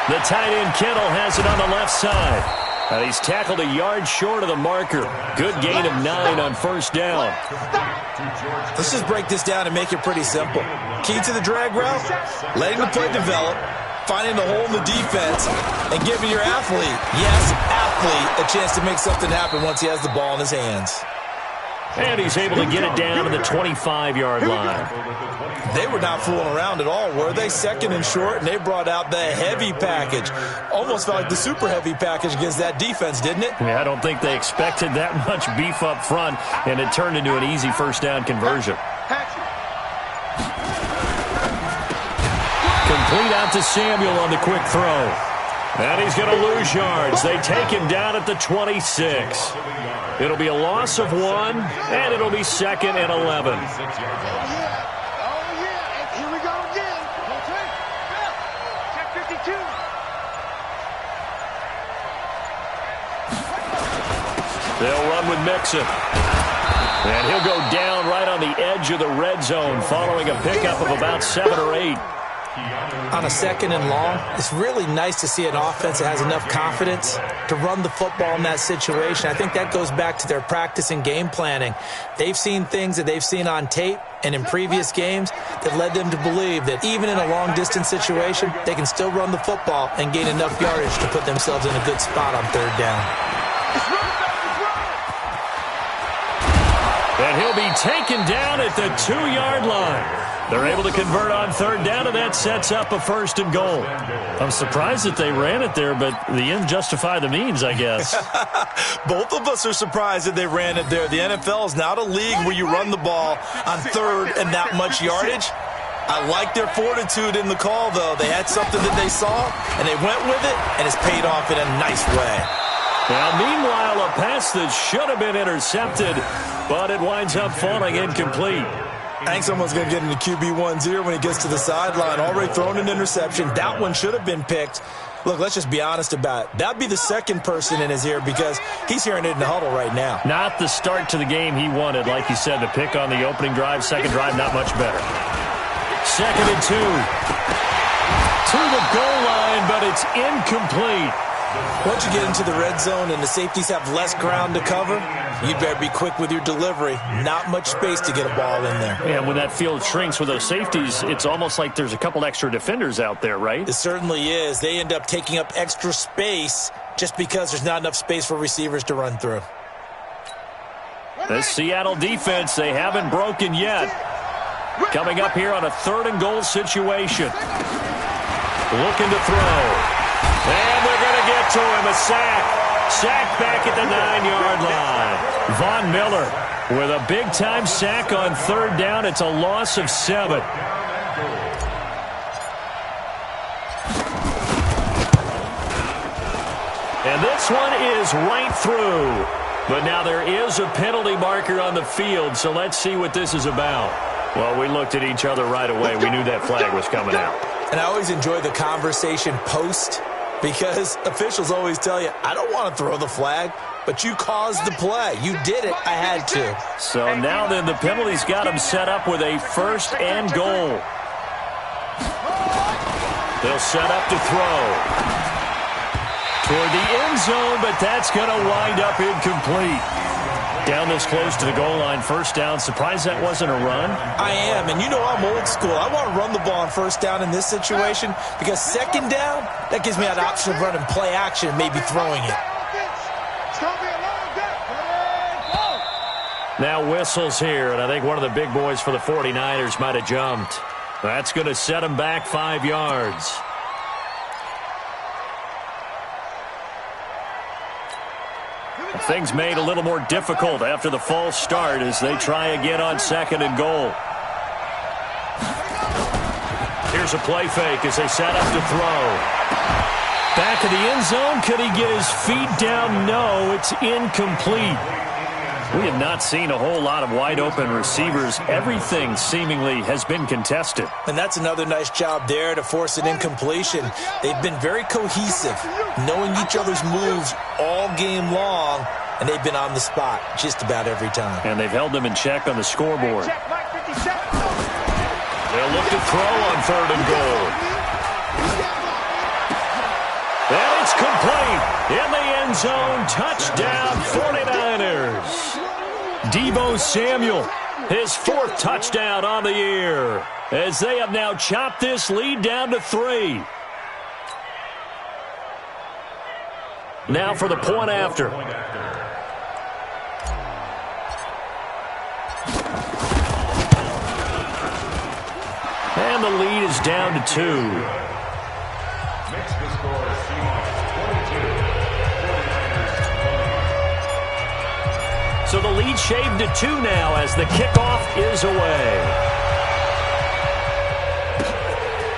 [SPEAKER 2] The tight end Kittle has it on the left side. And he's tackled a yard short of the marker. Good gain of 9 on first down.
[SPEAKER 4] Let's just break this down and make it pretty simple. Key to the drag route, letting the play develop, finding the hole in the defense, and giving your athlete, yes, athlete, a chance to make something happen once he has the ball in his hands.
[SPEAKER 2] And he's able to get it down to the 25-yard line.
[SPEAKER 4] They were not fooling around at all, were they? Second and short, and they brought out the heavy package. Almost felt like the super heavy package against that defense, didn't it?
[SPEAKER 2] Yeah, I don't think they expected that much beef up front, and it turned into an easy first down conversion. Complete out to Samuel on the quick throw. And he's going to lose yards. They take him down at the 26. It'll be a loss of 1, and it'll be 2nd and 11.
[SPEAKER 3] Here we go again. Check 52.
[SPEAKER 2] They'll run with Mixon. And he'll go down right on the edge of the red zone following a pickup of about 7 or 8.
[SPEAKER 4] On a 2nd and long, it's really nice to see an offense that has enough confidence to run the football in that situation. I think that goes back to their practice and game planning. They've seen things that they've seen on tape and in previous games that led them to believe that even in a long-distance situation, they can still run the football and gain enough yardage to put themselves in a good spot on 3rd down.
[SPEAKER 2] And he'll be taken down at the 2-yard line. They're able to convert on 3rd down, and that sets up a 1st and goal. I'm surprised that they ran it there, but the ends justify the means, I guess.
[SPEAKER 4] Both of us are surprised that they ran it there. The NFL is not a league where you run the ball on 3rd and that much yardage. I like their fortitude in the call, though. They had something that they saw, and they went with it, and it's paid off in a nice way.
[SPEAKER 2] Now, meanwhile, a pass that should have been intercepted, but it winds up falling incomplete.
[SPEAKER 4] I think someone's going to get into QB1's ear when he gets to the sideline. Already thrown an interception. That one should have been picked. Look, let's just be honest about it. That'd be the second person in his ear because he's hearing it in the huddle right now.
[SPEAKER 2] Not the start to the game he wanted. Like you said, the pick on the opening drive, second drive, not much better. 2nd and 2. To the goal line, but it's incomplete.
[SPEAKER 4] Once you get into the red zone and the safeties have less ground to cover, you'd better be quick with your delivery. Not much space to get a ball in there.
[SPEAKER 2] Yeah, when that field shrinks with those safeties, it's almost like there's a couple extra defenders out there, right?
[SPEAKER 4] It certainly is. They end up taking up extra space just because there's not enough space for receivers to run through.
[SPEAKER 2] The Seattle defense, they haven't broken yet. Coming up here on a 3rd and goal situation. Looking to throw. And they're going to get to him. A sack. Sack back at the 9-yard line. Von Miller with a big-time sack on 3rd down. It's a loss of 7. And this one is right through. But now there is a penalty marker on the field, so let's see what this is about. Well, we looked at each other right away. We knew that flag was coming out.
[SPEAKER 4] And I always enjoy the conversation post because officials always tell you, I don't want to throw the flag, but you caused the play. You did it. I had to.
[SPEAKER 2] So now then the penalty's got him set up with a 1st and goal. They'll set up to throw. Toward the end zone, but that's going to wind up incomplete. Down this close to the goal line, 1st down. Surprised that wasn't a run?
[SPEAKER 4] I am, and you know I'm old school. I want to run the ball on 1st down in this situation because 2nd down, that gives me an option of running play action and maybe throwing it.
[SPEAKER 2] Now whistles here, and I think one of the big boys for the 49ers might have jumped. That's going to set him back 5 yards. Things made a little more difficult after the false start as they try again on 2nd and goal. Here's a play fake as they set up to throw. Back of the end zone. Could he get his feet down? No, it's incomplete. We have not seen a whole lot of wide-open receivers. Everything seemingly has been contested.
[SPEAKER 4] And that's another nice job there to force an incompletion. They've been very cohesive, knowing each other's moves all game long, and they've been on the spot just about every time.
[SPEAKER 2] And they've held them in check on the scoreboard. They'll look to throw on 3rd and goal. And it's complete. In the end zone, touchdown 49ers. Deebo Samuel, his 4th touchdown on the year, as they have now chopped this lead down to 3. Now for the point after. And the lead is down to 2. So the lead shaved to 2 now as the kickoff is away.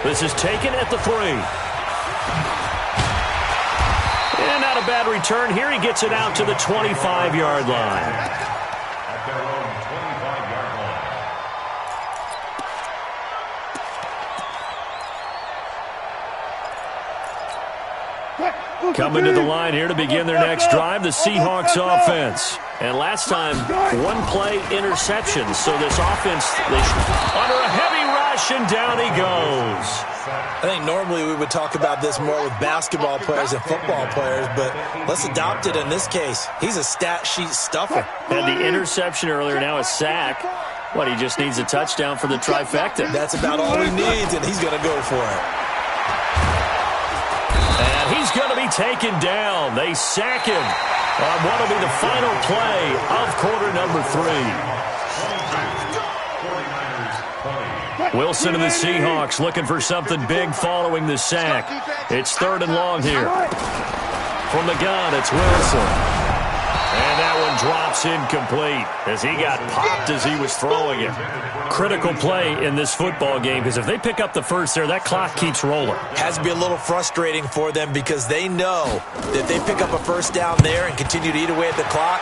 [SPEAKER 2] This is taken at the 3. And not a bad return here. He gets it out to the 25-yard line.
[SPEAKER 5] At their own 25-yard line.
[SPEAKER 2] Coming to the line here to begin their next drive, the Seahawks offense. And last time, 1-play interception. So this offense, under a heavy rush, and down he goes.
[SPEAKER 4] I think normally we would talk about this more with basketball players and football players, but let's adopt it in this case. He's a stat sheet stuffer.
[SPEAKER 2] And the interception earlier, now a sack. What, he just needs a touchdown for the trifecta.
[SPEAKER 4] That's about all he needs, and he's going to go for it.
[SPEAKER 2] And he's going to be taken down. They sack him on what will be the final play of quarter number 3. Wilson and the Seahawks looking for something big following the sack. It's 3rd and long here. From the gun, it's Wilson. And that one drops incomplete as he got popped as he was throwing it. Critical play in this football game because if they pick up the first there, that clock keeps rolling.
[SPEAKER 4] Has to be a little frustrating for them because they know that if they pick up a 1st down there and continue to eat away at the clock,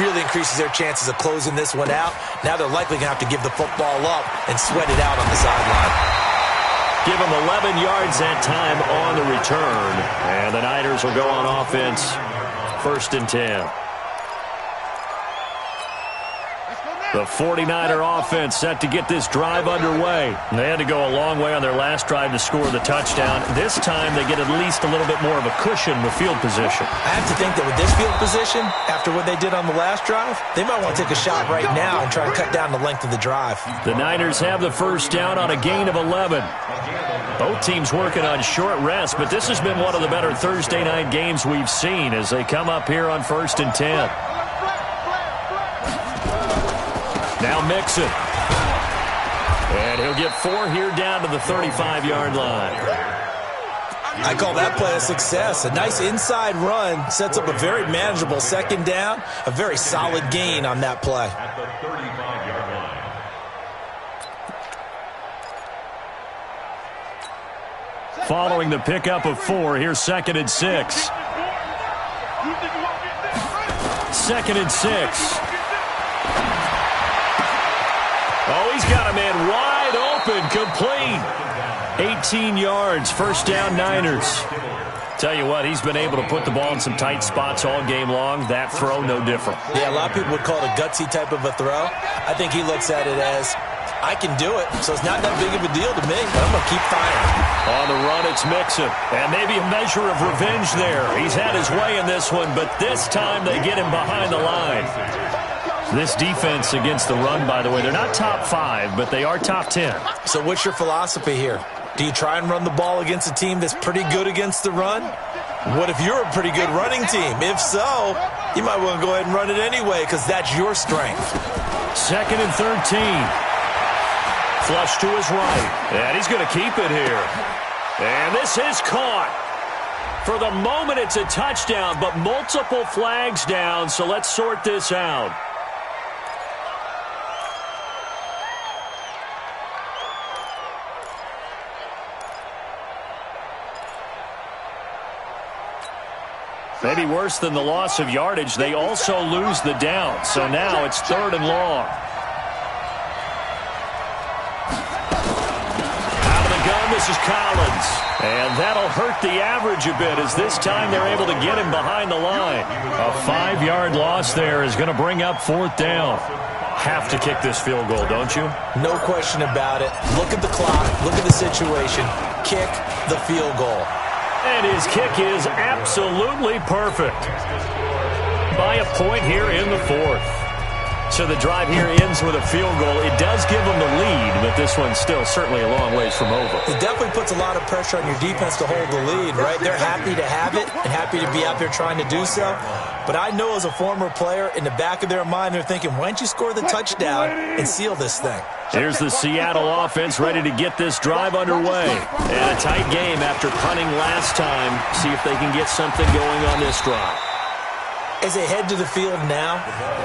[SPEAKER 4] really increases their chances of closing this one out. Now they're likely going to have to give the football up and sweat it out on the sideline.
[SPEAKER 2] Give them 11 yards that time on the return. And the Niners will go on offense, 1st and 10. The 49er offense set to get this drive underway. They had to go a long way on their last drive to score the touchdown. This time they get at least a little bit more of a cushion with field position.
[SPEAKER 4] I have to think that with this field position, after what they did on the last drive, they might want to take a shot right now and try to cut down the length of the drive.
[SPEAKER 2] The Niners have the 1st down on a gain of 11. Both teams working on short rest, but this has been one of the better Thursday night games we've seen as they come up here on 1st and 10. Now Mixon. And he'll get 4 here down to the 35-yard line.
[SPEAKER 4] I call that play a success. A nice inside run sets up a very manageable second down. A very solid gain on that play.
[SPEAKER 5] At the 35-yard line.
[SPEAKER 2] Following the pickup of 4, here's 2nd and 6. 2nd and 6. Oh, he's got a man wide open, complete. 18 yards, first down Niners. Tell you what, he's been able to put the ball in some tight spots all game long. That throw, no different.
[SPEAKER 4] Yeah, a lot of people would call it a gutsy type of a throw. I think he looks at it as, I can do it, so it's not that big of a deal to me, but I'm going to keep firing.
[SPEAKER 2] On the run, it's Mixon. And maybe a measure of revenge there. He's had his way in this one, but this time they get him behind the line. This defense against the run, by the way, they're not top 5, but they are top 10.
[SPEAKER 4] So what's your philosophy here? Do you try and run the ball against a team that's pretty good against the run? What if you're a pretty good running team? If so, you might want to go ahead and run it anyway because that's your strength.
[SPEAKER 2] 2nd and 13. Flush to his right. And he's going to keep it here. And this is caught. For the moment, it's a touchdown, but multiple flags down, so let's sort this out. Maybe worse than the loss of yardage, they also lose the down. So now it's 3rd and long. Out of the gun, this is Collins. And that'll hurt the average a bit as this time they're able to get him behind the line. A 5-yard loss there is going to bring up 4th down. Have to kick this field goal, don't you?
[SPEAKER 4] No question about it. Look at the clock. Look at the situation. Kick the field goal.
[SPEAKER 2] And his kick is absolutely perfect. By a point here in the 4th. So the drive here ends with a field goal. It does give them the lead, but this one's still certainly a long ways from over.
[SPEAKER 4] It definitely puts a lot of pressure on your defense to hold the lead, right? They're happy to have it and happy to be out there trying to do so. But I know as a former player, in the back of their mind, they're thinking, why don't you score the touchdown and seal this thing?
[SPEAKER 2] Here's the Seattle offense ready to get this drive underway. And a tight game after punting last time. See if they can get something going on this drive.
[SPEAKER 4] As they head to the field now,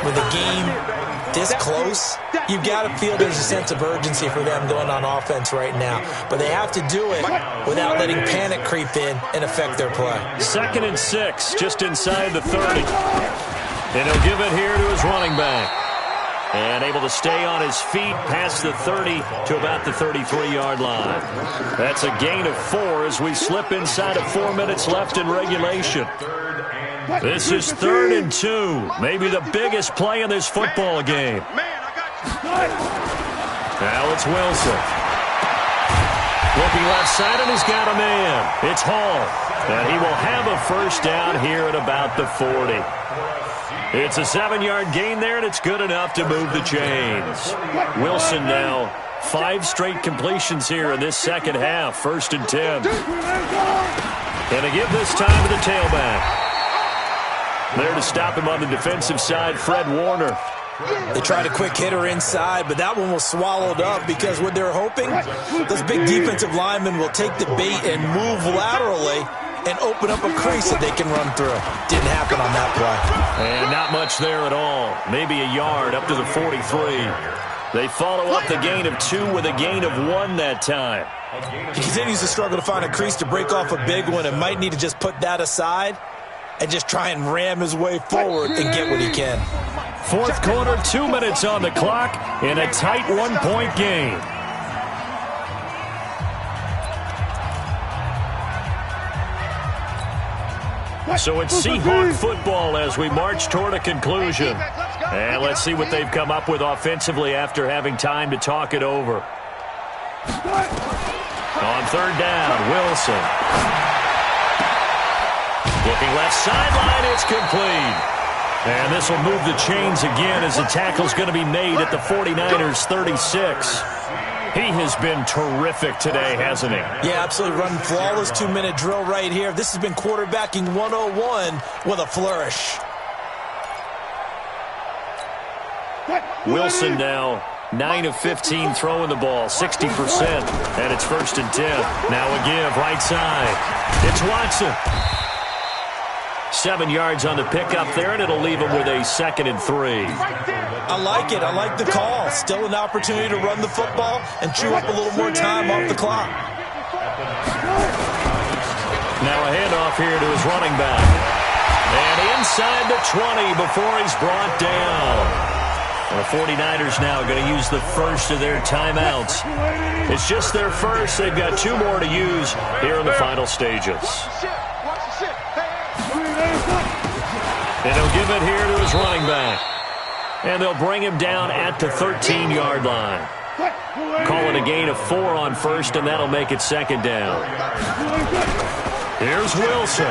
[SPEAKER 4] with a game this close, you've got to feel there's a sense of urgency for them going on offense right now. But they have to do it without letting panic creep in and affect their play.
[SPEAKER 2] 2nd and 6, just inside the 30. And he'll give it here to his running back. And able to stay on his feet past the 30 to about the 33-yard line. That's a gain of 4 as we slip inside of 4 minutes left in regulation. This is 3rd and 2. Maybe the biggest play in this football game. Now it's Wilson. Looking left side, and he's got a man. It's Hall. And he will have a first down here at about the 40. It's a 7-yard gain there, and it's good enough to move the chains. Wilson now 5 straight completions here in this second half. 1st and 10. And they give this time to the tailback. There to stop him on the defensive side, Fred Warner.
[SPEAKER 4] They tried a quick hitter inside, but that one was swallowed up because what they're hoping, those big defensive linemen will take the bait and move laterally and open up a crease that they can run through. Didn't happen on that play.
[SPEAKER 2] And not much there at all. Maybe a yard up to the 43. They follow up the gain of 2 with a gain of 1 that time.
[SPEAKER 4] He continues to struggle to find a crease to break off a big one and might need to just put that aside and just try and ram his way forward and get what he can.
[SPEAKER 2] 4th quarter, 2 minutes on the clock in a tight 1-point game. So it's Seahawk football as we march toward a conclusion. And let's see what they've come up with offensively after having time to talk it over. On 3rd down, Wilson. Looking left sideline, it's complete. And this will move the chains again as the tackle's going to be made at the 49ers 36. He has been terrific today, hasn't he?
[SPEAKER 4] Yeah, absolutely. Running flawless 2-minute drill right here. This has been quarterbacking 101 with a flourish.
[SPEAKER 2] Wilson now 9 of 15 throwing the ball, 60%. And it's 1st and 10. Now a give, right side. It's Watson. 7 yards on the pickup there, and it'll leave him with a 2nd and 3.
[SPEAKER 4] I like it. I like the call. Still an opportunity to run the football and chew up a little more time off the clock.
[SPEAKER 2] Now a handoff here to his running back. And inside the 20 before he's brought down. And the 49ers now going to use the first of their timeouts. It's just their first. They've got 2 more to use here in the final stages. And he'll give it here to his running back. And they'll bring him down at the 13-yard line. Call it a gain of 4 on first, and that'll make it 2nd down. Here's Wilson.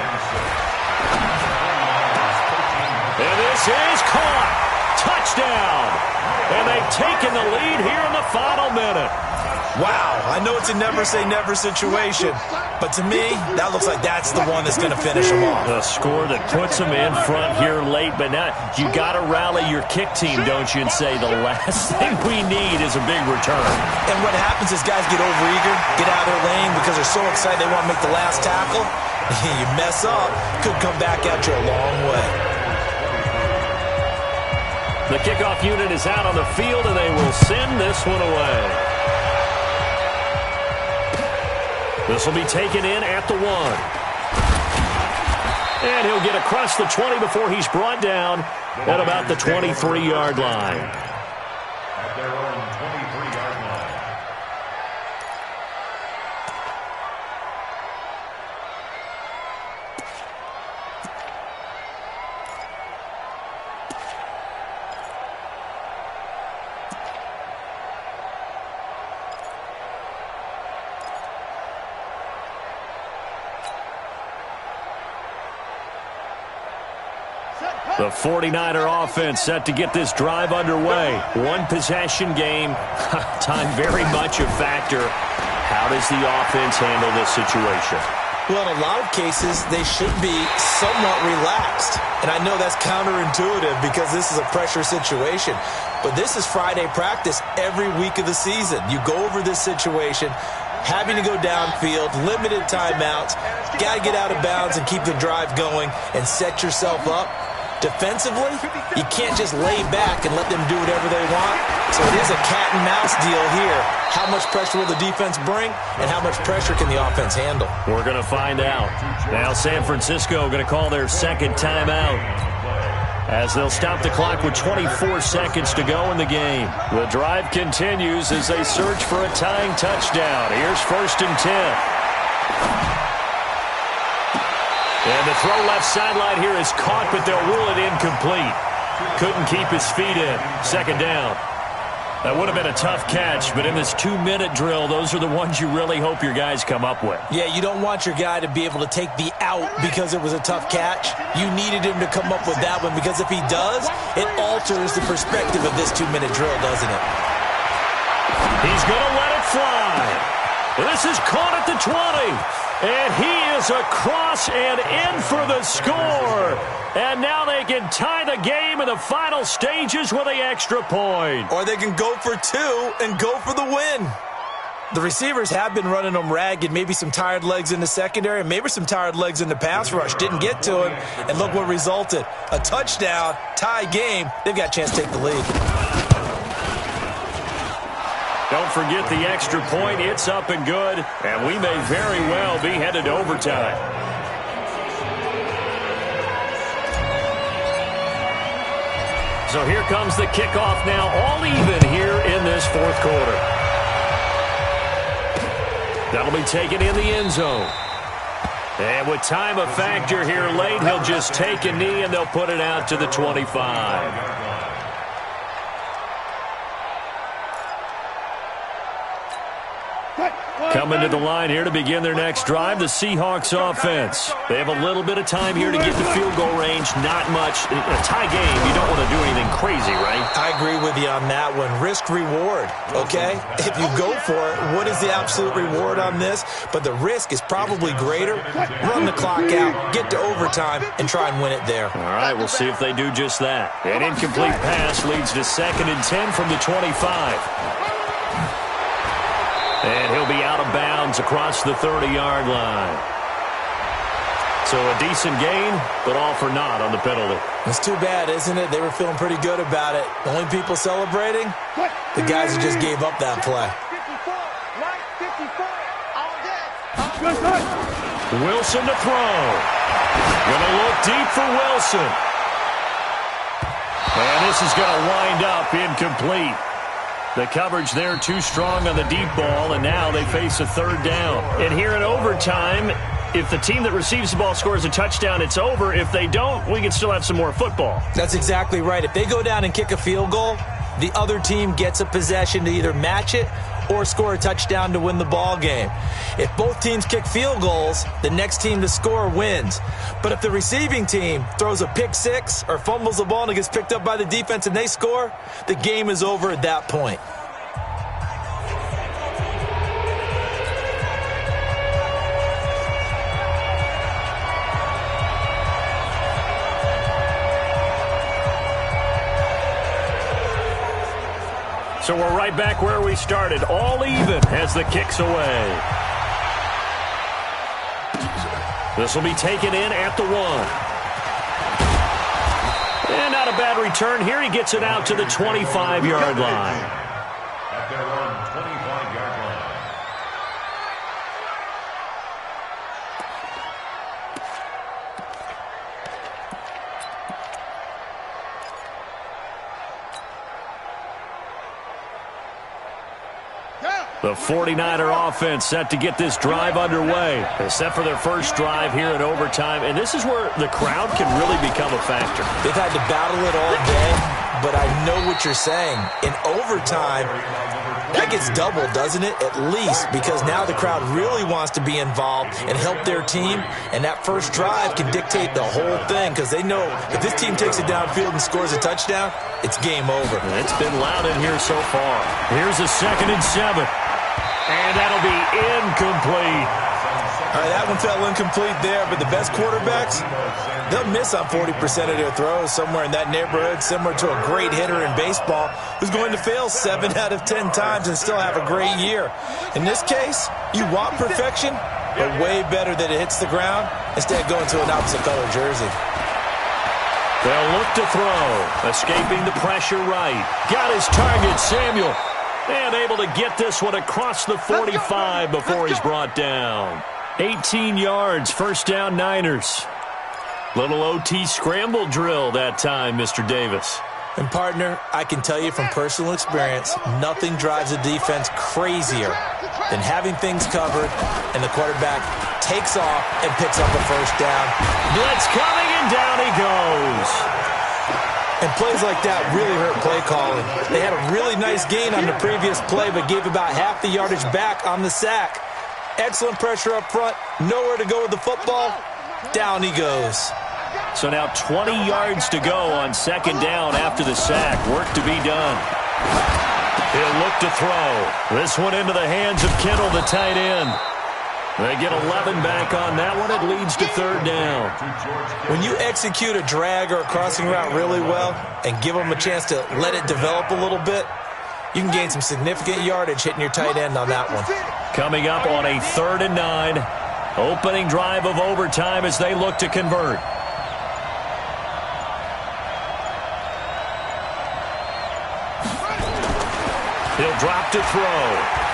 [SPEAKER 2] And this is caught. Touchdown. And they've taken the lead here in the final minute.
[SPEAKER 4] Wow, I know it's a never-say-never situation, but to me, that looks like that's the one that's going to finish them off.
[SPEAKER 2] The score that puts them in front here late, but now you got to rally your kick team, don't you, and say the last thing we need is a big return.
[SPEAKER 4] And what happens is guys get overeager, get out of their lane because they're so excited they want to make the last tackle. You mess up, could come back at you a long way.
[SPEAKER 2] The kickoff unit is out on the field, and they will send this one away. This will be taken in at the 1. And he'll get across the 20 before he's brought down at about the 23-yard line.
[SPEAKER 5] At their own 23-yard line.
[SPEAKER 2] The 49er offense set to get this drive underway. One possession game. Time very much a factor. How does the offense handle this situation?
[SPEAKER 4] Well, in a lot of cases, they should be somewhat relaxed. And I know that's counterintuitive because this is a pressure situation. But this is Friday practice every week of the season. You go over this situation, having to go downfield, limited timeouts, got to get out of bounds and keep the drive going and set yourself up. Defensively, you can't just lay back and let them do whatever they want. So it is a cat and mouse deal here. How much pressure will the defense bring, and how much pressure can the offense handle?
[SPEAKER 2] We're going to find out. Now San Francisco going to call their 2nd timeout as they'll stop the clock with 24 seconds to go in the game. The drive continues as they search for a tying touchdown. Here's 1st and 10. And the throw left sideline here is caught, but they'll rule it incomplete. Couldn't keep his feet in. 2nd down. That would have been a tough catch, but in this 2-minute drill, those are the ones you really hope your guys come up with.
[SPEAKER 4] Yeah, you don't want your guy to be able to take the out because it was a tough catch. You needed him to come up with that one because if he does, it alters the perspective of this 2-minute drill, doesn't it?
[SPEAKER 2] He's going to let it fly. This is caught at the 20. And he is across and in for the score. And now they can tie the game in the final stages with the extra point.
[SPEAKER 4] Or they can go for 2 and go for the win. The receivers have been running them ragged. Maybe some tired legs in the secondary, maybe some tired legs in the pass rush. Didn't get to him, and look what resulted. A touchdown, tie game. They've got a chance to take the lead.
[SPEAKER 2] Don't forget the extra point. It's up and good, and we may very well be headed to overtime. So here comes the kickoff now, all even here in this 4th quarter. That'll be taken in the end zone. And with time a factor here late, he'll just take a knee, and they'll put it out to the 25. Coming to the line here to begin their next drive, the Seahawks offense. They have a little bit of time here to get to field goal range. Not much. In a tie game, you don't want to do anything crazy, right?
[SPEAKER 4] I agree with you on that one. Risk-reward, okay? If you go for it, what is the absolute reward on this? But the risk is probably greater. Run the clock out, get to overtime, and try and win it there.
[SPEAKER 2] All right, we'll see if they do just that. An incomplete pass leads to 2nd and 10 from the 25. And he'll be out of bounds across the 30-yard line. So a decent gain, but all for naught on the penalty.
[SPEAKER 4] It's too bad, isn't it? They were feeling pretty good about it. The only people celebrating? The guys who just gave up that play.
[SPEAKER 2] Wilson to throw. Gonna look deep for Wilson. And this is gonna wind up incomplete. The coverage there too strong on the deep ball, and now they face a 3rd down. And here in overtime, if the team that receives the ball scores a touchdown, it's over. If they don't, we can still have some more football.
[SPEAKER 4] That's exactly right. If they go down and kick a field goal, the other team gets a possession to either match it or score a touchdown to win the ball game. If both teams kick field goals, the next team to score wins. But if the receiving team throws a pick six or fumbles the ball and it gets picked up by the defense and they score, the game is over at that point.
[SPEAKER 2] So we're right back where we started, all even as the kick's away. This will be taken in at the 1. And not a bad return here. He gets it out to the 25-yard line.
[SPEAKER 5] At their own 25-yard line.
[SPEAKER 2] The 49er offense set to get this drive underway. They set for their first drive here in overtime, and this is where the crowd can really become a factor.
[SPEAKER 4] They've had to battle it all day, but I know what you're saying. In overtime, that gets doubled, doesn't it? At least, because now the crowd really wants to be involved and help their team, and that first drive can dictate the whole thing because they know if this team takes it downfield and scores a touchdown, it's game over.
[SPEAKER 2] It's been loud in here so far. Here's a 2nd and 7. And that'll be incomplete.
[SPEAKER 4] All right, that one fell incomplete there, but the best quarterbacks, they'll miss on 40% of their throws somewhere in that neighborhood, similar to a great hitter in baseball who's going to fail 7 out of 10 times and still have a great year. In this case, you want perfection, but way better that it hits the ground instead of going to an opposite color jersey.
[SPEAKER 2] They'll look to throw. Escaping the pressure right. Got his target, Samuel. And able to get this one across the 45 before he's brought down. 18 yards, 1st down Niners. Little OT scramble drill that time, Mr. Davis.
[SPEAKER 4] And, partner, I can tell you from personal experience, nothing drives a defense crazier than having things covered and the quarterback takes off and picks up a 1st down.
[SPEAKER 2] Blitz coming, and down he goes.
[SPEAKER 4] And plays like that really hurt play calling. They had a really nice gain on the previous play, but gave about half the yardage back on the sack. Excellent pressure up front. Nowhere to go with the football. Down he goes.
[SPEAKER 2] So now 20 yards to go on 2nd down after the sack. Work to be done. He'll look to throw. This one into the hands of Kittle, the tight end. They get 11 back on that one. It leads to 3rd down.
[SPEAKER 4] When you execute a drag or a crossing route really well and give them a chance to let it develop a little bit, you can gain some significant yardage hitting your tight end on that one.
[SPEAKER 2] Coming up on a 3rd and 9. Opening drive of overtime as they look to convert. He'll drop to throw.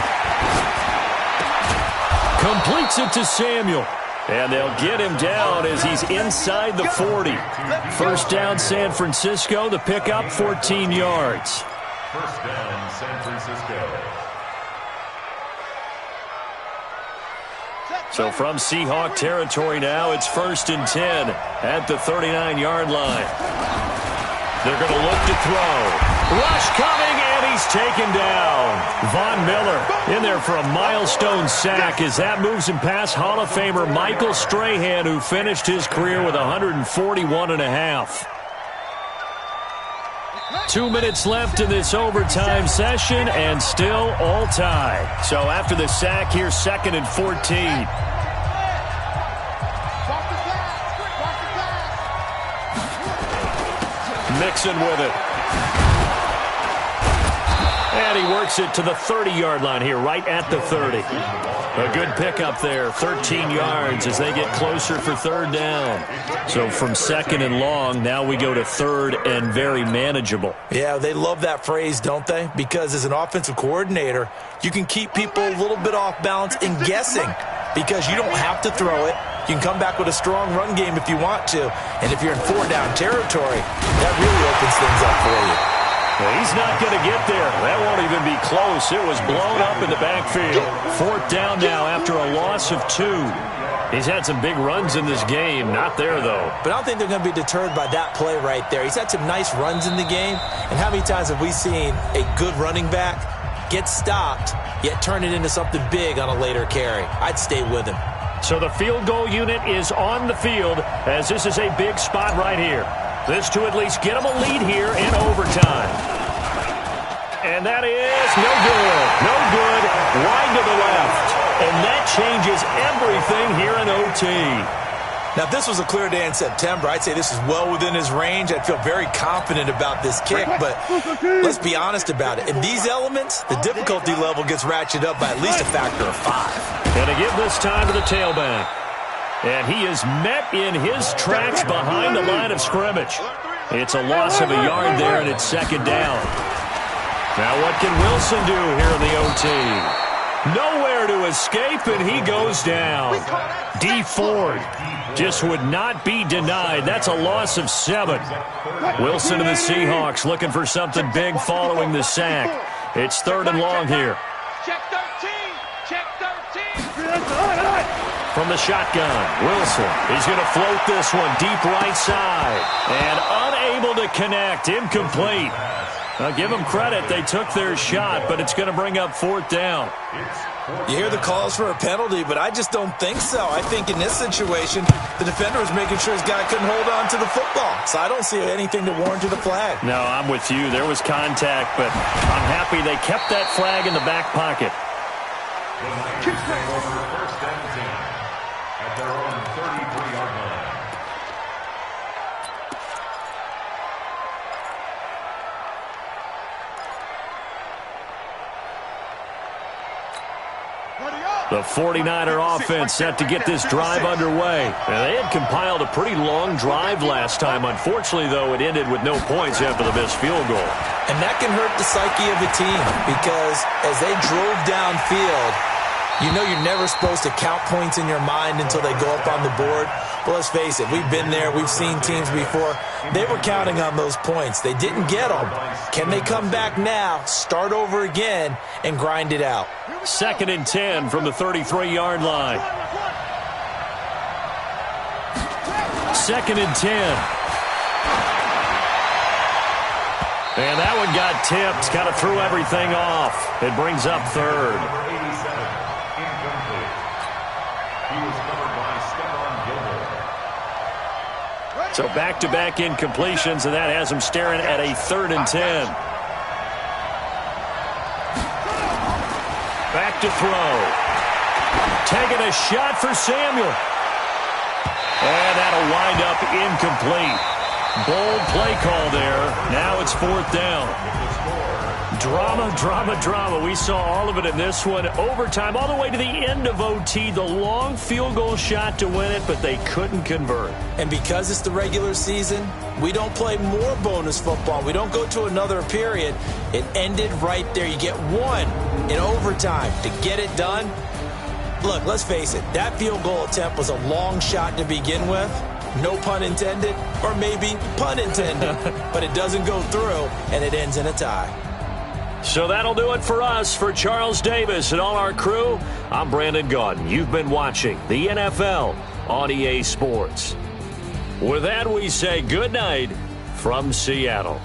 [SPEAKER 2] Completes it to Samuel. And they'll get him down as he's inside the 40. 1st down San Francisco. The pickup, 14 yards.
[SPEAKER 5] 1st down San Francisco.
[SPEAKER 2] So from Seahawk territory now, it's 1st and 10 at the 39-yard line. They're going to look to throw. Rush coming, and he's taken down. Von Miller in there for a milestone sack as that moves him past Hall of Famer Michael Strahan, who finished his career with 141.5. 2 minutes left in this overtime session, and still all tied. So after the sack here, 2nd and 14. Mixon with it. And he works it to the 30-yard line here, right at the 30. A good pickup there, 13 yards as they get closer for 3rd down. So from 2nd and long, now we go to 3rd and very manageable.
[SPEAKER 4] Yeah, they love that phrase, don't they? Because as an offensive coordinator, you can keep people a little bit off balance and guessing because you don't have to throw it. You can come back with a strong run game if you want to. And if you're in 4-down territory, that really opens things up for you.
[SPEAKER 2] Well, he's not going to get there. That won't even be close. It was blown up in the backfield. 4th down now after a loss of 2. He's had some big runs in this game. Not there, though.
[SPEAKER 4] But I don't think they're going to be deterred by that play right there. He's had some nice runs in the game. And how many times have we seen a good running back get stopped, yet turn it into something big on a later carry? I'd stay with him.
[SPEAKER 2] So the field goal unit is on the field as this is a big spot right here. This to at least get them a lead here in overtime. And that is no good. No good. Wide to the left. And that changes everything here in OT.
[SPEAKER 4] Now, if this was a clear day in September, I'd say this is well within his range. I'd feel very confident about this kick, but let's be honest about it. In these elements, the difficulty level gets ratcheted up by at least a factor of 5.
[SPEAKER 2] And to give this time to the tailback. And he is met in his tracks behind the line of scrimmage. It's a loss of a yard there, and it's 2nd down. Now what can Wilson do here in the OT? Nowhere to escape, and he goes down. D. Ford just would not be denied. That's a loss of 7. Wilson and the Seahawks looking for something big following the sack. It's 3rd and long here.
[SPEAKER 3] Check 13. Check 13.
[SPEAKER 2] From the shotgun, Wilson. He's going to float this one deep right side. And unable to connect. Incomplete. Now, give them credit. They took their shot, but it's going to bring up 4th down.
[SPEAKER 4] You hear the calls for a penalty, but I just don't think so. I think in this situation, the defender was making sure his guy couldn't hold on to the football. So I don't see anything to warrant a flag.
[SPEAKER 2] No, I'm with you. There was contact, but I'm happy they kept that flag in the back pocket.
[SPEAKER 5] First and 10 at their own 33-yard line.
[SPEAKER 2] The 49er offense set to get this drive underway. And they had compiled a pretty long drive last time. Unfortunately, though, it ended with no points after the missed field goal.
[SPEAKER 4] And that can hurt the psyche of a team because as they drove downfield, you know you're never supposed to count points in your mind until they go up on the board. But let's face it, we've been there. We've seen teams before. They were counting on those points. They didn't get them. Can they come back now, start over again, and grind it out?
[SPEAKER 2] 2nd and 10 from the 33-yard line. 2nd and 10. And that one got tipped. Kind of threw everything off. It brings up 3rd. So back-to-back incompletions, and that has him staring at a 3rd and 10. Back to throw. Taking a shot for Samuel. And that'll wind up incomplete. Bold play call there. Now it's 4th down. Drama, drama, drama. We saw all of it in this one. Overtime, all the way to the end of OT. The long field goal shot to win it, but they couldn't convert.
[SPEAKER 4] And because it's the regular season, we don't play more bonus football. We don't go to another period. It ended right there. You get one in overtime to get it done. Look, let's face it. That field goal attempt was a long shot to begin with. No pun intended, or maybe pun intended. But it doesn't go through, and it ends in a tie.
[SPEAKER 2] So that'll do it for us. For Charles Davis and all our crew, I'm Brandon Gaudin. You've been watching the NFL on EA Sports. With that, we say good night from Seattle.